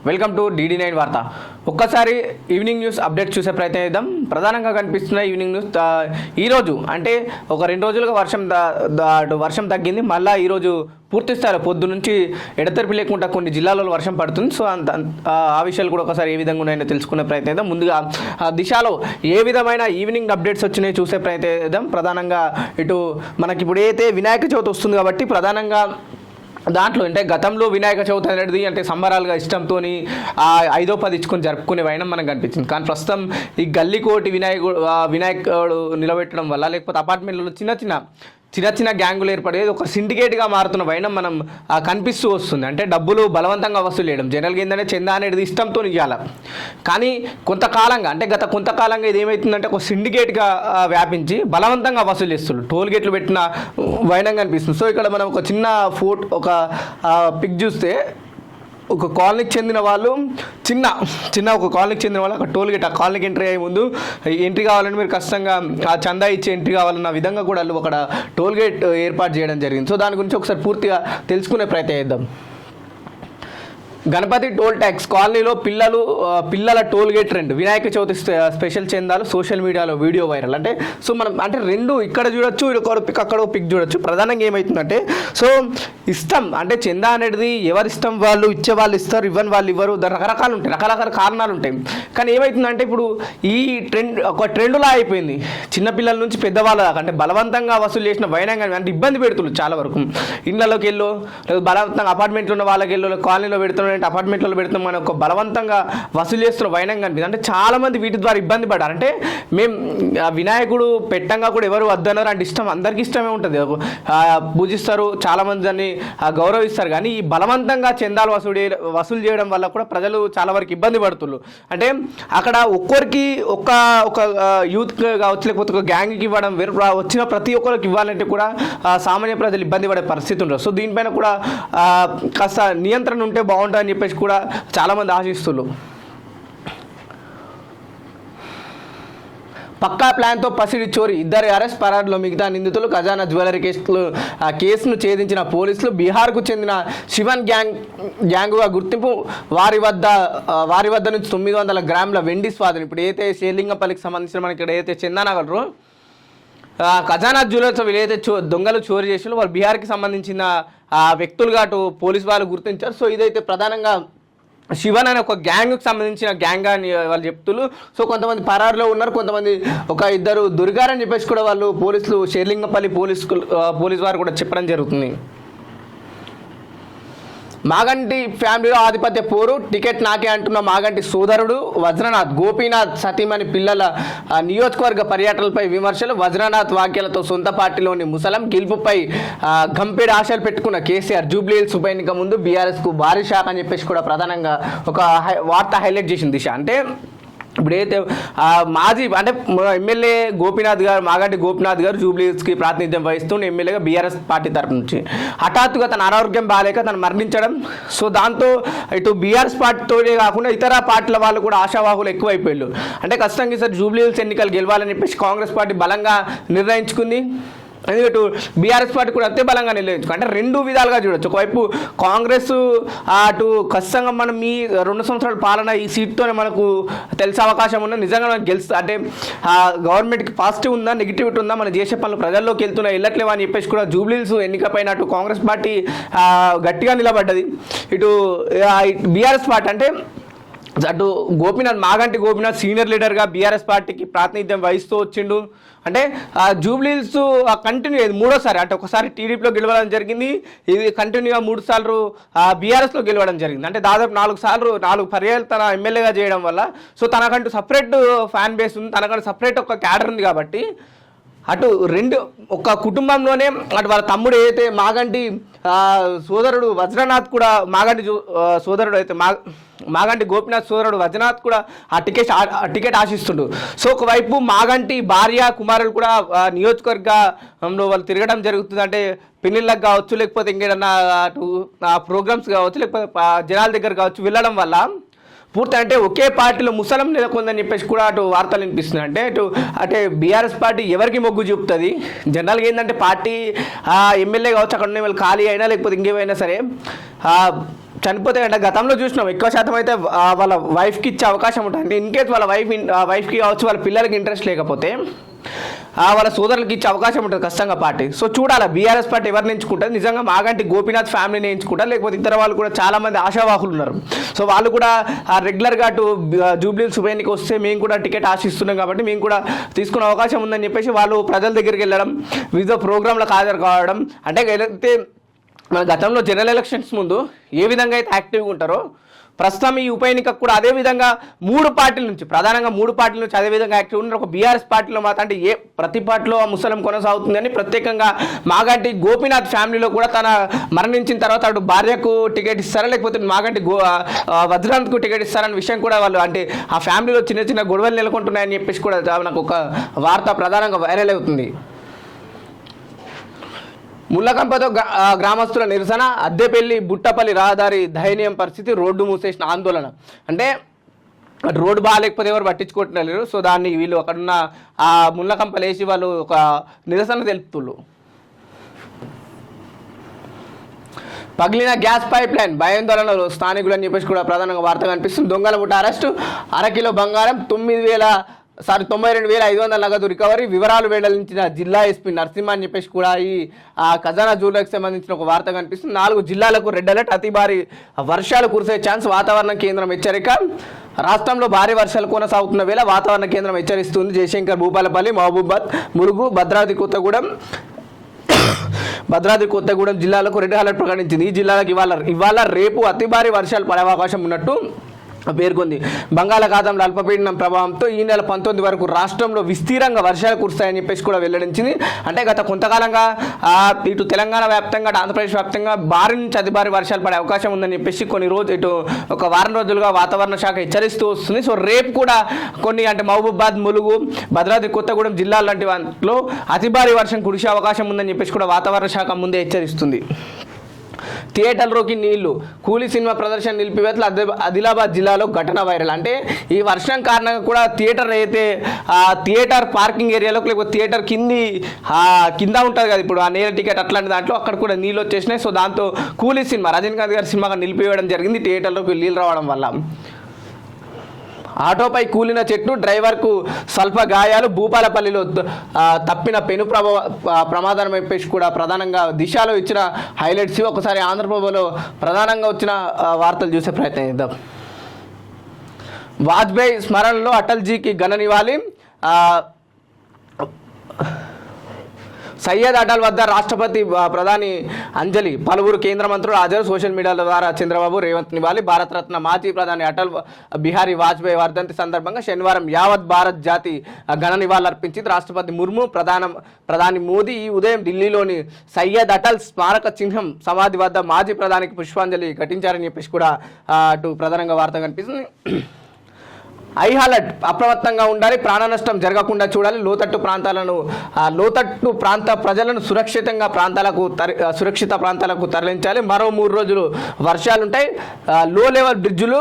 Welcome to DD9 వార్త. ఒక్కసారి evening news update చూసే ప్రయత్నం చేద్దాం. ప్రధానంగా కనిపిస్తున్న ఈవినింగ్ న్యూస్ ఈరోజు అంటే ఒక 2 రోజులుగా వర్షం తగ్గింది. మళ్ళీ ఈరోజు పూర్తి స్థాయిలో పొద్దు నుంచి ఎడతెరిపి లేకుండా కొన్ని జిల్లాలలో వర్షం పడుతుంది. సో ఆ విషయాలు కూడా ఒకసారి ఏ విధంగా ఉన్నాయో తెలుసుకునే ప్రయత్నం చేద్దాం. ముందుగా దిశలో ఏ విధమైన ఈవినింగ్ అప్డేట్స్ వచ్చినాయో చూసే ప్రయత్నం చేద్దాం. ప్రధానంగా ఇటు మనకి ఇప్పుడు అయితే వినాయక చవితి వస్తుంది కాబట్టి ప్రధానంగా దాంట్లో అంటే గతంలో వినాయక చవితి అనేది అంటే సంబరాలుగా ఇష్టంతో 5-10 ఇచ్చుకొని జరుపుకునే వైనం మనకు కనిపించింది. కానీ ప్రస్తుతం ఈ గల్లీకోటి వినాయకుడు నిలబెట్టడం వల్ల లేకపోతే అపార్ట్మెంట్లో చిన్న చిన్న గ్యాంగులు ఏర్పడేది ఒక సిండికేట్గా మారుతున్న వైనం మనం కనిపిస్తూ వస్తుంది. అంటే డబ్బులు బలవంతంగా వసూలు చేయడం జనరల్గా ఏంటంటే చందా అనేది ఇష్టంతో ఇవ్వాలి. కానీ గత కొంతకాలంగా ఇది ఏమవుతుందంటే ఒక సిండికేట్గా వ్యాపించి బలవంతంగా వసూలు చేస్తున్నారు. టోల్ గేట్లు పెట్టిన వైనం కనిపిస్తుంది. సో ఇక్కడ మనం ఒక చిన్న ఒక పిక్ చూస్తే ఒక కాలనీకి చెందిన వాళ్ళు ఒక కాలనీకి చెందిన వాళ్ళు ఒక టోల్ గేట్ ఆ కాలనీకి ఎంట్రీ అయ్యే ముందు ఎంట్రీ కావాలని మీరు ఖచ్చితంగా ఆ చందా ఇచ్చి ఎంట్రీ కావాలన్న విధంగా కూడా వాళ్ళు అక్కడ టోల్ గేట్ ఏర్పాటు చేయడం జరిగింది. సో దాని గురించి ఒకసారి పూర్తిగా తెలుసుకునే ప్రయత్నం చేద్దాం. గణపతి టోల్ ట్యాక్స్ కాలనీలో పిల్లల toll gate trend Vinayaka Chavithi special చందాలు సోషల్ మీడియాలో వీడియో వైరల్. అంటే సో మనం అంటే రెండు ఇక్కడ చూడొచ్చు, అక్కడ పిక్ చూడొచ్చు. ప్రధానంగా ఏమవుతుందంటే సో ఇష్టం అంటే చందా అనేది ఎవరి ఇష్టం వాళ్ళు ఇచ్చే వాళ్ళు ఇస్తారు, ఇవ్వని వాళ్ళు ఇవ్వరు. రకరకాలు ఉంటాయి, రకరకాల కారణాలు ఉంటాయి. కానీ ఏమవుతుందంటే ఇప్పుడు ఈ ఒక ట్రెండ్లా అయిపోయింది. చిన్నపిల్లల నుంచి పెద్దవాళ్ళ దాకా అంటే బలవంతంగా వసూలు చేసిన వైనంగా అంటే ఇబ్బంది పెడుతున్నారు చాలా వరకు. ఇళ్ళలోకి వెళ్ళు బలవంతంగా అపార్ట్మెంట్లో ఉన్న వాళ్ళకి వెళ్ళు కాలనీలో పెడుతున్నారు, అపార్ట్మెంట్లో పెడుతున్నాం మనం ఒక బలవంతంగా వసూలు చేస్తున్న వైనం కనిపిస్తుంది. అంటే చాలామంది వీటి ద్వారా ఇబ్బంది పడ్డారు. అంటే మేము వినాయకుడు పెట్టంగా కూడా ఎవరు వద్దన్నారు అంటే ఇష్టం, అందరికీ ఇష్టమే ఉంటుంది, పూజిస్తారు, చాలామంది దాన్ని గౌరవిస్తారు. కానీ ఈ బలవంతంగా చందాలు వసూలు చేయడం వల్ల కూడా ప్రజలు చాలా వరకు ఇబ్బంది పడుతున్నారు. అంటే అక్కడ ఒక్కరికి ఒక యూత్ కావచ్చు లేకపోతే ఒక గ్యాంగ్కి ఇవ్వడం వచ్చిన ప్రతి ఒక్కరికి ఇవ్వాలంటే కూడా సామాన్య ప్రజలు ఇబ్బంది పడే పరిస్థితి ఉండదు. సో దీనిపైన కూడా కాస్త నియంత్రణ ఉంటే బాగుంటుందని చెప్పేసి కూడా చాలామంది ఆశిస్తున్నారు. పక్కా ప్లాన్తో పసిడి చోరీ, 2 అరెస్ట్, పరారులో మిగతా నిందితులు. ఖజానా జ్యువెలరీ కేసును ఛేదించిన పోలీసులు. బీహార్కు చెందిన శివన్ గ్యాంగుగా గుర్తింపు. వారి వద్ద నుంచి 900 గ్రాముల వెండి స్వాధీనం. ఇప్పుడు ఏదైతే శ్రీలింగపల్లికి సంబంధించిన మనకి ఇక్కడ ఏదైతే చందానగరు ఖజానా జ్యువెలర్స్ వీళ్ళైతే దొంగలు చోరీ చేసిన వాళ్ళు బీహార్కి సంబంధించిన వ్యక్తులుగా అటు పోలీసు వాళ్ళు గుర్తించారు. సో ఇదైతే ప్రధానంగా శివన్ అనే ఒక గ్యాంగ్కి సంబంధించిన గ్యాంగ్ అని వాళ్ళు చెప్తున్నారు. సో కొంతమంది పరారులో ఉన్నారు, కొంతమంది ఒక 2 దొరికారని చెప్పేసి కూడా వాళ్ళు పోలీసులు షేర్లింగపల్లి పోలీసు వారు కూడా చెప్పడం జరుగుతుంది. మాగంటి ఫ్యామిలీలో ఆధిపత్య పోరు, టికెట్ నాకే అంటున్న మాగంటి సోదరుడు వజ్రనాథ్. గోపీనాథ్ సతీమణి పిల్లల నియోజకవర్గ పర్యటనలపై విమర్శలు. వజ్రనాథ్ వ్యాఖ్యలతో సొంత పార్టీలోని ముసలం గెలుపుపై గంపెడు ఆశలు పెట్టుకున్న కేసీఆర్. జూబ్లీహిల్స్ ఉప ఎన్నిక ముందు బీఆర్ఎస్కు భారీ షాక్ అని చెప్పేసి కూడా ప్రధానంగా ఒక వార్త హైలైట్ చేసింది దిశ. అంటే ఇప్పుడు ఏదైతే మాజీ అంటే ఎమ్మెల్యే మాగంటి గోపీనాథ్ గారు జూబ్లీహిల్స్కి ప్రాతినిధ్యం వహిస్తున్న ఎమ్మెల్యేగా బీఆర్ఎస్ పార్టీ తరపు నుంచి హఠాత్తుగా తన అనారోగ్యం బాగాలేక తను మరణించడం. సో దాంతో ఇటు బీఆర్ఎస్ పార్టీతోనే కాకుండా ఇతర పార్టీల వాళ్ళు కూడా ఆశావాహులు ఎక్కువైపోయారు. అంటే ఖచ్చితంగా ఈసారి జూబ్లీహిల్స్ ఎన్నికలు గెలవాలని చెప్పేసి కాంగ్రెస్ పార్టీ బలంగా నిర్ణయించుకుంది. ఎందుకంటే బీఆర్ఎస్ పార్టీ కూడా అంతే బలంగా నిర్ణయించుకో అంటే 2 విధాలుగా చూడొచ్చు. ఒకవైపు కాంగ్రెస్ అటు ఖచ్చితంగా మనం ఈ 2 సంవత్సరాల పాలన ఈ సీట్తోనే మనకు తెలిసే అవకాశం ఉందా, నిజంగా మనకు అంటే గవర్నమెంట్కి పాజిటివ్ ఉందా నెగిటివిటీ ఉందా, మన చేసే పనులు ప్రజల్లోకి వెళ్తున్నా వెళ్ళట్లేవా అని చెప్పేసి కూడా జూబ్లీహిల్స్ ఎన్నికపైన అటు కాంగ్రెస్ పార్టీ గట్టిగా నిలబడ్డది. ఇటు బీఆర్ఎస్ పార్టీ అంటే అటు మాగంటి గోపీనాథ్ సీనియర్ లీడర్గా బీఆర్ఎస్ పార్టీకి ప్రాతినిధ్యం వహిస్తూ వచ్చిండు. అంటే జూబ్లీహిల్స్ కంటిన్యూ అయ్యింది 3వ సారి. అంటే ఒకసారి టీడీపీలో గెలవడం జరిగింది, ఇది కంటిన్యూగా 3 సార్లు బీఆర్ఎస్లో గెలవడం జరిగింది. అంటే దాదాపు 4 పర్యాలు తన ఎమ్మెల్యేగా చేయడం వల్ల సో తనకంటూ సపరేట్ ఫ్యాన్ బేస్ ఉంది, తనకంటూ సపరేట్ ఒక క్యాడర్ ఉంది. కాబట్టి అటు ఒక కుటుంబంలోనే అటు వాళ్ళ తమ్ముడు ఏదైతే మాగంటి సోదరుడు వజ్రనాథ్ కూడా సోదరుడు అయితే మాగంటి గోపీనాథ్ సోదరుడు వజ్రనాథ్ కూడా ఆ టికెట్ ఆశిస్తుండు. సో ఒకవైపు మాగంటి భార్య కుమారులు కూడా నియోజకవర్గంలో వాళ్ళు తిరగడం జరుగుతుంది. అంటే పెళ్ళిళ్ళకి కావచ్చు లేకపోతే ఇంకేదన్నా అటు ప్రోగ్రామ్స్ కావచ్చు లేకపోతే జనాల దగ్గర కావచ్చు వెళ్ళడం వల్ల పూర్తి అంటే ఒకే పార్టీలో ముసలం నెలకొందని చెప్పేసి కూడా అటు వార్తలు వినిపిస్తున్నాయి. అంటే బీఆర్ఎస్ పార్టీ ఎవరికి మొగ్గు చూపుతుంది జనరల్గా ఏంటంటే పార్టీ ఎమ్మెల్యే కావచ్చు అక్కడ ఉన్న వాళ్ళు ఖాళీ అయినా లేకపోతే ఇంకేమైనా సరే చనిపోతే అంటే గతంలో చూసినాం ఎక్కువ శాతం అయితే వాళ్ళ వైఫ్కి ఇచ్చే అవకాశం ఉంటుంది. అంటే ఇన్ కేస్ వాళ్ళ వైఫ్కి కావచ్చు వాళ్ళ పిల్లలకి ఇంట్రెస్ట్ లేకపోతే వాళ్ళ సోదరులకి ఇచ్చే అవకాశం ఉంటుంది ఖచ్చితంగా పార్టీ. సో చూడాలి బీఆర్ఎస్ పార్టీ ఎవరిని ఎంచుకుంటుంది, నిజంగా మాగంటి గోపీనాథ్ ఫ్యామిలీని ఎంచుకుంటారు లేకపోతే ఇతర వాళ్ళు కూడా చాలామంది ఆశావాహులు ఉన్నారు. సో వాళ్ళు కూడా రెగ్యులర్గా అటు జూబ్లీహిల్స్ ఉప ఎన్నిక వస్తే మేము కూడా టికెట్ ఆశిస్తున్నాం కాబట్టి మేము కూడా తీసుకునే అవకాశం ఉందని చెప్పేసి వాళ్ళు ప్రజల దగ్గరికి వెళ్ళడం, వివిధ ప్రోగ్రాంలకు హాజరు కావడం. అంటే ఏదైతే మన గతంలో జనరల్ ఎలక్షన్స్ ముందు ఏ విధంగా అయితే యాక్టివ్గా ఉంటారో ప్రస్తుతం ఈ ఉప ఎన్నికకు కూడా అదేవిధంగా ప్రధానంగా మూడు పార్టీల నుంచి అదేవిధంగా యాక్టివ్ ఉన్నారు. ఒక బీఆర్ఎస్ పార్టీలో మాత్రం అంటే ప్రతి పార్టీలో ముసలం కొనసాగుతుందని ప్రత్యేకంగా మాగంటి గోపీనాథ్ ఫ్యామిలీలో కూడా తన మరణించిన తర్వాత అటు భార్యకు టికెట్ ఇస్తారా లేకపోతే మాగంటి వజ్రాంత్కు టికెట్ ఇస్తారనే విషయం కూడా వాళ్ళు అంటే ఆ ఫ్యామిలీలో చిన్న చిన్న గొడవలు నెలకొంటున్నాయని చెప్పేసి కూడా నాకు ఒక వార్త ప్రధానంగా వైరల్ అవుతుంది. ముళ్ళకంపతో గ్రామస్తుల నిరసన, అద్దెపల్లి బుట్టపల్లి రహదారి దయనీయం పరిస్థితి, రోడ్డు మూసేసిన ఆందోళన. అంటే రోడ్డు బాగాలేకపోతే ఎవరు పట్టించుకుంటున్నారు. సో దాన్ని వీళ్ళు అక్కడున్న ఆ ముళ్ళకంపలు వేసి వాళ్ళు ఒక నిరసన తెలుపుతున్నారు. పగిలిన గ్యాస్ పైప్ లైన్ భయాందోళనలు స్థానికులు అని చెప్పేసి కూడా ప్రధానంగా వార్త కనిపిస్తుంది. దొంగల ముఠ అరెస్టు, అరకిలో బంగారం, 92,500 నగదు రికవరీ, వివరాలు వెల్లడించిన జిల్లా ఎస్పీ నరసింహ అని చెప్పేసి కూడా ఈ ఖజానా జ్యువెలరీకి సంబంధించిన ఒక వార్త కనిపిస్తుంది. 4 జిల్లాలకు రెడ్ అలర్ట్, అతి భారీ వర్షాలు కురిసే ఛాన్స్, వాతావరణ కేంద్రం హెచ్చరిక. రాష్ట్రంలో భారీ వర్షాలు కొనసాగుతున్న వేళ వాతావరణ కేంద్రం హెచ్చరిస్తుంది. జయశంకర్, భూపాలపల్లి, మహబూబాద్, ములుగు, భద్రాద్రి కొత్తగూడెం జిల్లాలకు రెడ్ అలర్ట్ ప్రకటించింది. ఈ జిల్లాలకు ఇవాళ రేపు అతి భారీ వర్షాలు పడే అవకాశం ఉన్నట్టు పేర్కొంది. బంగాళాఖాతంలో అల్పపీడనం ప్రభావంతో ఈ నెల 19 వరకు రాష్ట్రంలో విస్తీర్ణంగా వర్షాలు కురుస్తాయని చెప్పేసి కూడా వెల్లడించింది. అంటే గత కొంతకాలంగా ఇటు తెలంగాణ వ్యాప్తంగా ఆంధ్రప్రదేశ్ వ్యాప్తంగా భారీ నుంచి అతి భారీ వర్షాలు పడే అవకాశం ఉందని చెప్పేసి ఇటు ఒక వారం రోజులుగా వాతావరణ శాఖ హెచ్చరిస్తూ వస్తుంది. సో రేపు కూడా కొన్ని అంటే మహబూబాద్, ములుగు, భద్రాద్రి కొత్తగూడెం జిల్లాల లాంటి వాటిలో అతి భారీ వర్షం కురిసే అవకాశం ఉందని చెప్పేసి కూడా వాతావరణ శాఖ ముందే హెచ్చరిస్తుంది. థియేటర్లోకి నీళ్లు, కూలీ సినిమా ప్రదర్శన నిలిపివేతలు, ఆదిలాబాద్ జిల్లాలో ఘటన వైరల్. అంటే ఈ వర్షం కారణంగా కూడా థియేటర్ పార్కింగ్ ఏరియాలోకి లేకపోతే థియేటర్ కింద ఉంటుంది కదా ఇప్పుడు ఆ నేల టికెట్ అట్లాంటి దాంట్లో అక్కడ కూడా నీళ్ళు వచ్చేసినాయి. సో దాంతో కూలీ సినిమా రజనీకాంత్ గారి సినిమాగా నిలిపివేయడం జరిగింది థియేటర్లోకి నీళ్ళు రావడం వల్ల. ఆటోపై కూలిన చెట్టు, డ్రైవర్కు స్వల్ప గాయాలు, భూపాలపల్లిలో తప్పిన పెను ప్రమాదం చెప్పేసి కూడా ప్రధానంగా దిశలో ఇచ్చిన హైలైట్స్. ఒకసారి ఆంధ్రప్రభలో ప్రధానంగా వచ్చిన వార్తలు చూసే ప్రయత్నం చేద్దాం. వాజ్పేయి స్మరణలో అటల్జీకి ఘన నివాళి, సయ్యద్ అటల్ వద్ద రాష్ట్రపతి ప్రధాని అంజలి, పలువురు కేంద్ర మంత్రులు హాజరు, సోషల్ మీడియాల ద్వారా చంద్రబాబు, రేవంత్ నివాళి. భారతరత్న మాజీ ప్రధాని అటల్ బిహారీ వాజ్పేయి వర్ధంతి సందర్భంగా శనివారం యావత్ భారత్ జాతి ఘన నివాళులు అర్పించింది. రాష్ట్రపతి ముర్ము, ప్రధాని మోదీ ఈ ఉదయం ఢిల్లీలోని సయ్యద్ అటల్ స్మారక చిహ్నం సమాధి వద్ద మాజీ ప్రధానికి పుష్పాంజలి ఘటించారని చెప్పేసి కూడా అటు ప్రధానంగా వార్త కనిపిస్తుంది. హై అలర్ట్, అప్రమత్తంగా ఉండాలి, ప్రాణ నష్టం జరగకుండా చూడాలి, లోతట్టు ప్రాంత ప్రజలను సురక్షిత ప్రాంతాలకు తరలించాలి. మరో 3 రోజులు వర్షాలుంటాయి. లో లెవెల్ బ్రిడ్జులు,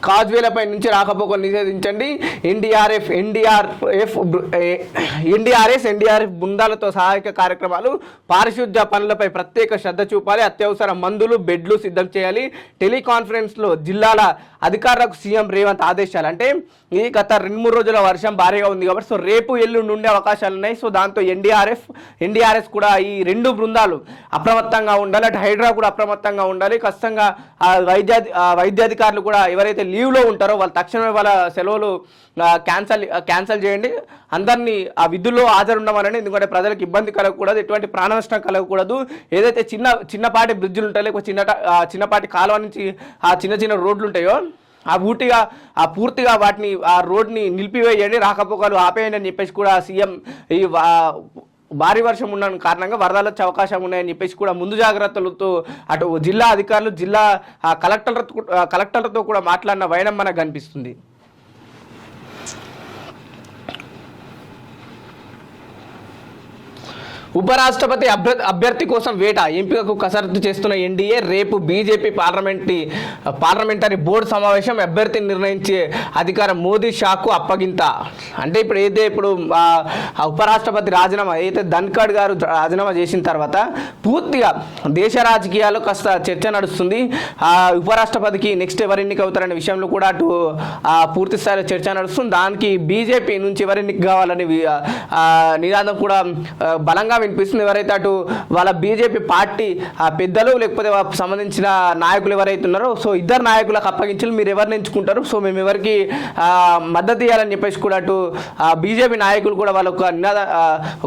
కాజ్వేలపై నుంచి రాకపోకలు నిషేధించండి. ఎన్డీఆర్ఎస్ బృందాలతో సహాయక కార్యక్రమాలు, పారిశుద్ధ్య పనులపై ప్రత్యేక శ్రద్ధ చూపాలి, అత్యవసర మందులు, బెడ్లు సిద్ధం చేయాలి. టెలికాన్ఫరెన్స్లో జిల్లాల అధికారులకు సీఎం రేవంత్ ఆదేశాలు. అంటే ఈ గత 2-3 రోజుల వర్షం భారీగా ఉంది కాబట్టి సో రేపు ఎల్లుండి ఉండే అవకాశాలు ఉన్నాయి. సో దాంతో ఎన్డీఆర్ఎస్ కూడా ఈ 2 బృందాలు అప్రమత్తంగా ఉండాలి. అటు హైడ్రా కూడా అప్రమత్తంగా ఉండాలి. ఖచ్చితంగా వైద్యాధికారులు కూడా ఎవరైతే లీవ్లో ఉంటారో వాళ్ళు తక్షణమే వాళ్ళ సెలవులు క్యాన్సల్ చేయండి. అందరినీ ఆ విధుల్లో హాజరుండమని, ఎందుకంటే ప్రజలకు ఇబ్బంది కలగకూడదు, ఎటువంటి ప్రాణ నష్టం కలగకూడదు. ఏదైతే చిన్నపాటి బ్రిడ్జులు ఉంటాయో లేకపోతే చిన్నపాటి కాలువ నుంచి ఆ చిన్న రోడ్లు ఉంటాయో పూర్తిగా వాటిని ఆ రోడ్ని నిలిపివేయండి, రాకపోకలు ఆపేయండి అని చెప్పేసి కూడా సీఎం ఈ భారీ వర్షం ఉన్న కారణంగా వరదలు వచ్చే అవకాశం ఉన్నాయని చెప్పేసి కూడా ముందు జాగ్రత్తలతో అటు జిల్లా అధికారులు, జిల్లా కలెక్టర్లతో కూడా మాట్లాడిన వైనం మనకు కనిపిస్తుంది. ఉపరాష్ట్రపతి అభ్యర్థి కోసం వేట ఎంపికకు కసరత్తు చేస్తున్న ఎన్డీఏ రేపు బీజేపీ పార్లమెంటరీ బోర్డు సమావేశం అభ్యర్థిని నిర్ణయించే అధికారం మోదీ షాకు అప్పగింత. అంటే ఇప్పుడు ఉపరాష్ట్రపతి రాజీనామా అయితే ధన్ఖడ్ గారు రాజీనామా చేసిన తర్వాత పూర్తిగా దేశ రాజకీయాల్లో కాస్త చర్చ నడుస్తుంది. ఉపరాష్ట్రపతికి నెక్స్ట్ ఎవరు ఎన్నిక అవుతారనే విషయంలో కూడా అటు పూర్తి స్థాయిలో చర్చ నడుస్తుంది. దానికి బీజేపీ నుంచి ఎవరు ఎన్నిక కావాలని నినాదం కూడా బలంగా వినిపిస్తుంది. ఎవరైతే అటు వాళ్ళ బీజేపీ పార్టీ పెద్దలు లేకపోతే సంబంధించిన నాయకులు ఎవరైతే ఉన్నారో సో ఇద్దరు నాయకులకు అప్పగించి మీరు ఎవరిని ఎంచుకుంటారు, సో మేము ఎవరికి మద్దతు ఇవ్వాలని చెప్పేసి కూడా అటు బీజేపీ నాయకులు కూడా వాళ్ళ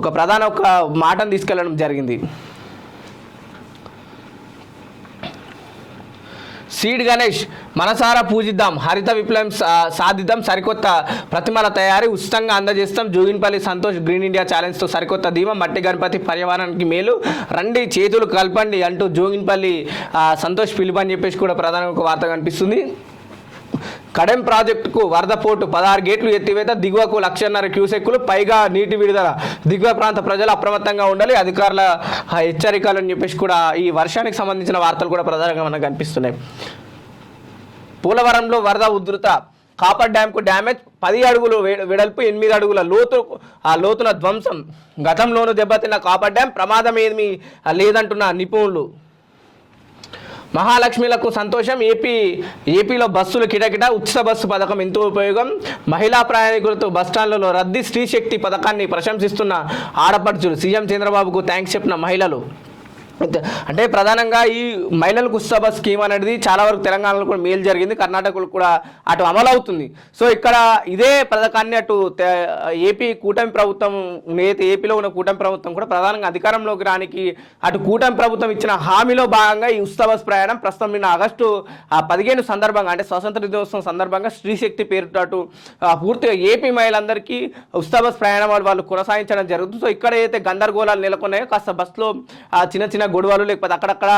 ఒక ప్రధాన ఒక మాటను తీసుకెళ్లడం జరిగింది. సీడ్ గణేష్ మనసారా పూజిద్దాం, హరిత విప్లవం సాధిద్దాం, సరికొత్త ప్రతిమల తయారీ ఉచితంగా అందజేస్తాం. జోగిన్పల్లి సంతోష్ గ్రీన్ ఇండియా ఛాలెంజ్తో సరికొత్త ధీమా, మట్టి గణపతి పర్యావరణానికి మేలు, రండి చేతులు కలపండి అంటూ జోగిన్పల్లి సంతోష్ పిలుపు అని చెప్పేసి కూడా ప్రధానంగా ఒక వార్త కనిపిస్తుంది. కడెం ప్రాజెక్టుకు వరద పోటు, 16 గేట్లు ఎత్తివేత, దిగువకు 1.5 క్యూసెక్కులు పైగా నీటి విడుదల, దిగువ ప్రాంత ప్రజలు అప్రమత్తంగా ఉండాలి, అధికారుల హెచ్చరికలు అని చెప్పేసి కూడా ఈ వర్షానికి సంబంధించిన వార్తలు కూడా ప్రధానంగా మనకు కనిపిస్తున్నాయి. పోలవరంలో వరద ఉధృత, కాపర్ డ్యాంకు డ్యామేజ్, 10 అడుగులు వెడల్పు 8 అడుగుల లోతున ధ్వంసం, గతంలోనూ దెబ్బతిన్న కాపర్ డ్యాం ప్రమాదం ఏమీ లేదంటున్న నిపుణులు. మహాలక్ష్మిలకు సంతోషం, ఏపీలో బస్సులు కిటకిట, ఉచిత బస్సు పథకం ఎంతో ఉపయోగం, మహిళా ప్రయాణికులతో బస్టాండ్లలో రద్దీ, స్త్రీశక్తి పథకాన్ని ప్రశంసిస్తున్న ఆడపడుచులు, సీఎం చంద్రబాబుకు థ్యాంక్స్ చెప్పిన మహిళలు. అంటే ప్రధానంగా ఈ మహిళలకు ఉచిత బస్ స్కీమ్ అనేది చాలా వరకు తెలంగాణలో కూడా మేలు జరిగింది, కర్ణాటకలో కూడా అటు అమలు అవుతుంది. సో ఇక్కడ ఇదే పథకాన్ని అటు ఏపీ కూటమి ప్రభుత్వం ఏపీలో ఉన్న కూటమి ప్రభుత్వం కూడా ప్రధానంగా అధికారంలోకి రానికి అటు కూటమి ప్రభుత్వం ఇచ్చిన హామీలో భాగంగా ఈ ఉచిత బస్ ప్రయాణం ప్రస్తుతం నిన్న ఆగస్టు 15 సందర్భంగా అంటే స్వాతంత్ర దినోత్సవం సందర్భంగా స్త్రీశక్తి పేరుతో అటు పూర్తిగా ఏపీ మహిళలందరికీ ఉచిత బస్ ప్రయాణం వాళ్ళు కొనసాగించడం జరుగుతుంది. సో ఇక్కడ అయితే గందరగోళాలు నెలకొన్నాయో, కాస్త బస్సులో చిన్న గొడవలు లేకపోతే అక్కడక్కడ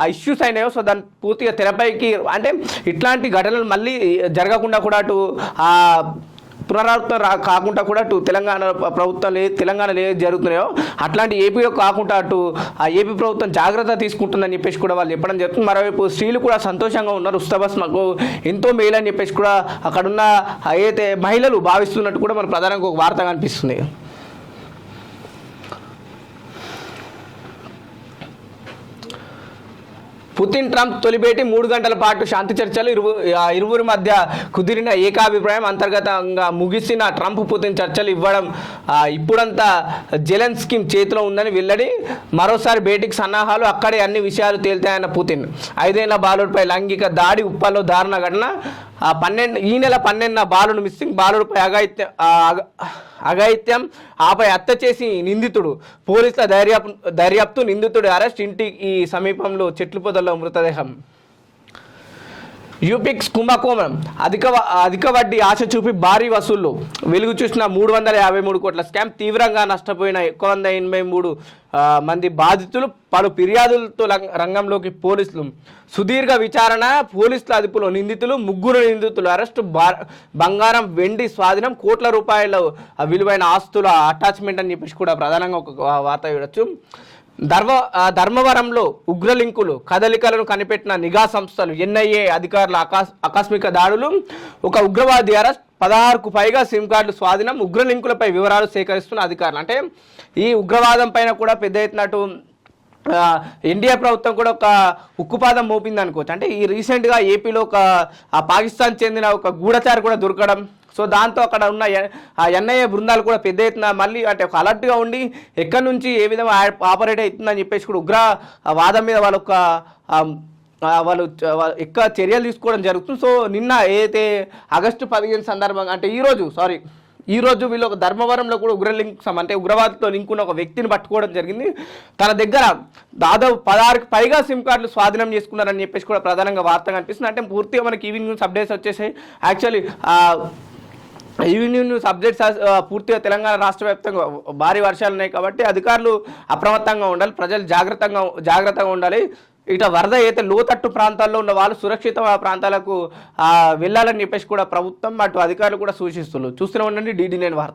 ఆ ఇష్యూస్ అయినాయో, సో దాన్ని పూర్తిగా తెరపైకి అంటే ఇట్లాంటి ఘటనలు మళ్ళీ జరగకుండా కూడా అటు పునరావృతం కాకుండా కూడా అటు తెలంగాణలో ఏది జరుగుతున్నాయో అట్లాంటి ఏపీలో కాకుండా అటు ఆ ఏపీ ప్రభుత్వం జాగ్రత్త తీసుకుంటుందని చెప్పేసి కూడా వాళ్ళు చెప్పడం జరుగుతుంది. మరోవైపు స్త్రీలు కూడా సంతోషంగా ఉన్నారు, ఉచిత బస్ మాకు ఎంతో మేలు అని చెప్పేసి కూడా అక్కడున్న ఏదైతే మహిళలు భావిస్తున్నట్టు కూడా మనకు ప్రధానంగా ఒక వార్త కనిపిస్తుంది. పుతిన్ ట్రంప్ తొలి భేటీ 3 గంటల పాటు శాంతి చర్చలు, ఇరువురి మధ్య కుదిరిన ఏకాభిప్రాయం, అంతర్గతంగా ముగిసిన ట్రంప్ పుతిన్ చర్చలు ఇప్పుడంతా జెలెన్స్కీ చేతిలో ఉందని వెల్లడి, మరోసారి భేటీకి సన్నాహాలు, అక్కడే అన్ని విషయాలు తేల్తాయన్న పుతిన్. 5 ఏళ్ల బాలుడిపై లైంగిక దాడి, ఉప్పల్లో దారుణ ఘటన, ఈ నెల 12న బాలుడు మిస్సింగ్, బాలుడిపై అఘాయిత్యం, ఆపై హత్య చేసి నిందితుడు, పోలీసుల దర్యాప్తు, నిందితుడి అరెస్ట్, ఇంటికి సమీపంలో చెట్లు పొదల్లో మృతదేహం. యూపిక్స్ కుంభకోణం, అధిక వడ్డీ ఆశ చూపి భారీ వసూళ్లు, వెలుగు చూసిన 353 కోట్ల స్కామ్, తీవ్రంగా నష్టపోయిన 183 మంది బాధితులు, పలు ఫిర్యాదులతో రంగంలోకి పోలీసులు, సుదీర్ఘ విచారణ, పోలీసుల అదుపులో నిందితులు, 3 నిందితులు అరెస్టు, బంగారం వెండి స్వాధీనం, కోట్ల రూపాయల విలువైన ఆస్తుల అటాచ్మెంట్ అని చెప్పేసి కూడా ప్రధానంగా ఒక వార్త చూడొచ్చు. ధర్మవరంలో ఉగ్రలింకులు కదలికలను కనిపెట్టిన నిఘా సంస్థలు, ఎన్ఐఏ అధికారుల ఆకస్మిక దాడులు, ఒక ఉగ్రవాది అరెస్ట్, 16కు పైగా సిమ్ కార్డులు స్వాధీనం, ఉగ్రలింకులపై వివరాలు సేకరిస్తున్న అధికారులు. అంటే ఈ ఉగ్రవాదం పైన కూడా పెద్ద ఎత్తునట్టు ఎన్డీఏ ప్రభుత్వం కూడా ఒక ఉక్కుపాదం మోపింది అనుకోవచ్చు. అంటే ఈ రీసెంట్గా ఏపీలో ఒక పాకిస్తాన్ చెందిన ఒక గూఢచారి కూడా దొరకడం, సో దాంతో అక్కడ ఉన్న ఎన్ఐఏ బృందాలు కూడా పెద్ద ఎత్తున మళ్ళీ అంటే ఒక అలర్ట్గా ఉండి ఎక్కడి నుంచి ఏ విధంగా ఆపరేట్ అవుతుందని చెప్పేసి కూడా ఉగ్రవాదం మీద వాళ్ళు ఎక్కువ చర్యలు తీసుకోవడం జరుగుతుంది. సో నిన్న ఏదైతే ఆగస్టు 15 సందర్భంగా అంటే ఈరోజు వీళ్ళు ఒక ధర్మవరంలో కూడా ఉగ్రవాదితో లింక్ ఉన్న ఒక వ్యక్తిని పట్టుకోవడం జరిగింది. తన దగ్గర దాదాపు 16కి పైగా సిమ్ కార్డులు స్వాధీనం చేసుకున్నారని చెప్పేసి కూడా ప్రధానంగా వార్త కనిపిస్తుంది. అంటే పూర్తిగా మనకి ఈవినింగ్ న్యూస్ అప్డేట్స్ వచ్చేసాయి. యాక్చువల్లీ ఈవినింగ్ న్యూస్ అప్డేట్స్ పూర్తిగా తెలంగాణ రాష్ట్ర వ్యాప్తంగా భారీ వర్షాలు ఉన్నాయి కాబట్టి అధికారులు అప్రమత్తంగా ఉండాలి, ప్రజలు జాగ్రత్తగా ఉండాలి. ఇట వరద అయితే లోతట్టు ప్రాంతాల్లో ఉన్న వాళ్ళు సురక్షిత ప్రాంతాలకు వెళ్ళాలని చెప్పేసి కూడా ప్రభుత్వం అటు అధికారులు కూడా సూచిస్తున్నారు. చూస్తూనే ఉండండి DD9 వార్త.